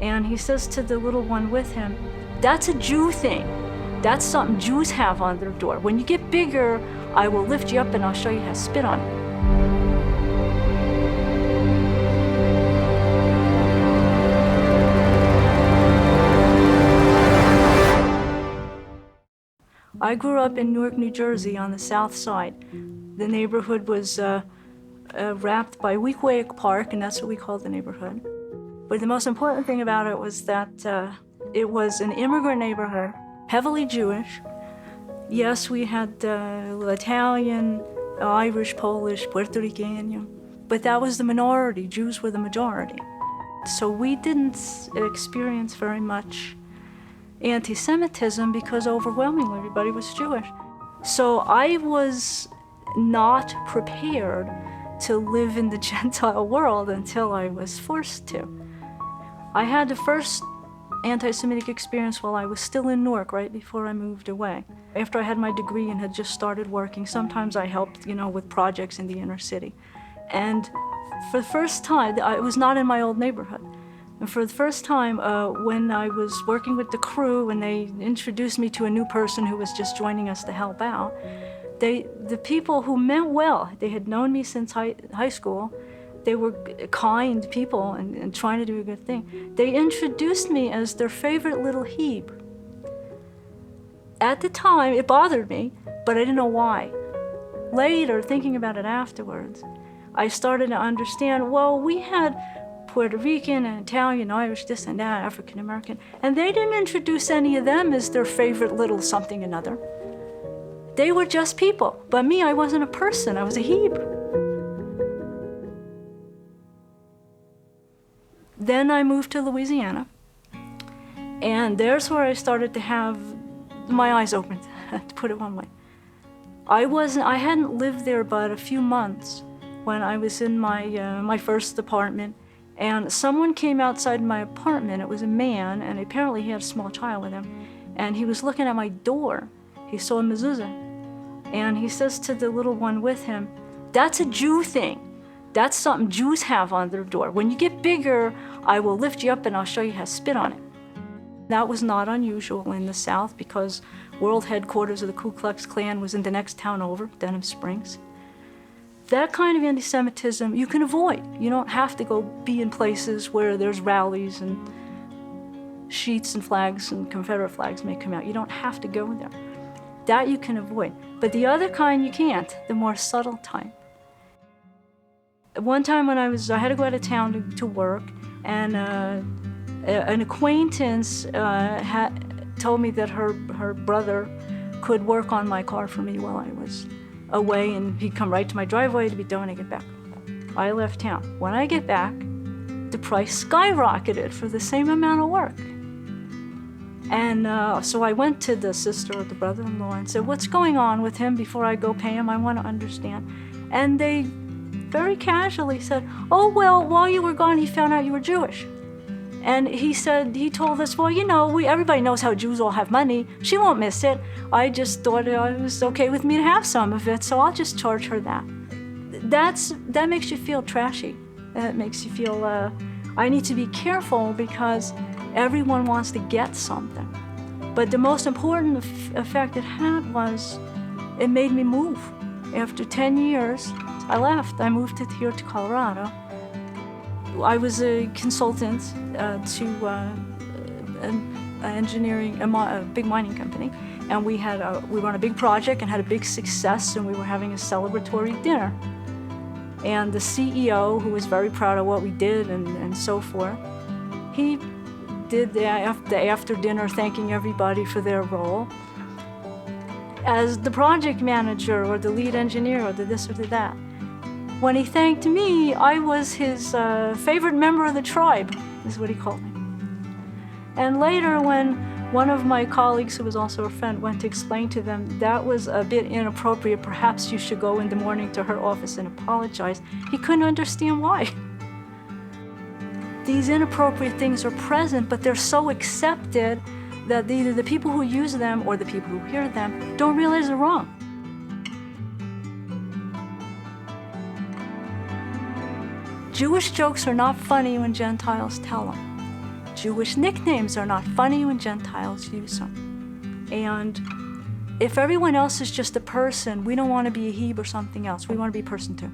And he says to the little one with him, "That's a Jew thing. That's something Jews have on their door. When you get bigger, I will lift you up and I'll show you how to spit on it." I grew up in Newark, New Jersey on the south side. The neighborhood was wrapped by Weequahic Park, and that's what we called the neighborhood. But the most important thing about it was that it was an immigrant neighborhood, heavily Jewish. Yes, we had Italian, Irish, Polish, Puerto Rican, but that was the minority. Jews were the majority. So we didn't experience very much anti-Semitism because overwhelmingly everybody was Jewish. So I was not prepared to live in the Gentile world until I was forced to. I had the first anti-Semitic experience while I was still in Newark, right before I moved away. After I had my degree and had just started working, sometimes I helped, with projects in the inner city. And for the first time, it was not in my old neighborhood. And for the first time, when I was working with the crew and they introduced me to a new person who was just joining us to help out, the people who meant well, they had known me since high school, they were kind people and trying to do a good thing. They introduced me as their favorite little Heb. At the time, it bothered me, but I didn't know why. Later, thinking about it afterwards, I started to understand, well, we had Puerto Rican and Italian, Irish, this and that, African American, and they didn't introduce any of them as their favorite little something another. They were just people, but me, I wasn't a person, I was a Heb. Then I moved to Louisiana, and there's where I started to have my eyes opened, to put it one way. I hadn't lived there but a few months when I was in my first apartment. And someone came outside my apartment. It was a man, and apparently he had a small child with him. And he was looking at my door. He saw a mezuzah. And he says to the little one with him, "That's a Jew thing. That's something Jews have on their door. When you get bigger, I will lift you up and I'll show you how to spit on it." That was not unusual in the South because world headquarters of the Ku Klux Klan was in the next town over, Denham Springs. That kind of anti-Semitism you can avoid. You don't have to go be in places where there's rallies and sheets and flags and Confederate flags may come out. You don't have to go there. That you can avoid. But the other kind you can't, the more subtle type. One time when I had to go out of town to work, and an acquaintance told me that her brother could work on my car for me while I was away, and he'd come right to my driveway to be done when I get back. I left town. When I get back, the price skyrocketed for the same amount of work. And so I went to the sister or the brother-in-law and said, "What's going on with him before I go pay him? I want to understand." And they very casually said, "Oh, well, while you were gone, he found out you were Jewish." And he told us, "Well, everybody knows how Jews all have money. She won't miss it. I just thought it was okay with me to have some of it, so I'll just charge her that." That makes you feel trashy. That makes you feel, I need to be careful because everyone wants to get something. But the most important effect it had was it made me move. After 10 years, I left. I moved here to Colorado. I was a consultant to an engineering, a big mining company, and we were on a big project and had a big success, and we were having a celebratory dinner. And the CEO, who was very proud of what we did and so forth, he did the after dinner thanking everybody for their role. As the project manager or the lead engineer or the this or the that, when he thanked me, I was his favorite member of the tribe, is what he called me. And later, when one of my colleagues, who was also a friend, went to explain to them that was a bit inappropriate, perhaps you should go in the morning to her office and apologize, he couldn't understand why. These inappropriate things are present, but they're so accepted that either the people who use them or the people who hear them don't realize they're wrong. Jewish jokes are not funny when Gentiles tell them. Jewish nicknames are not funny when Gentiles use them. And if everyone else is just a person, we don't want to be a he or something else. We want to be a person too.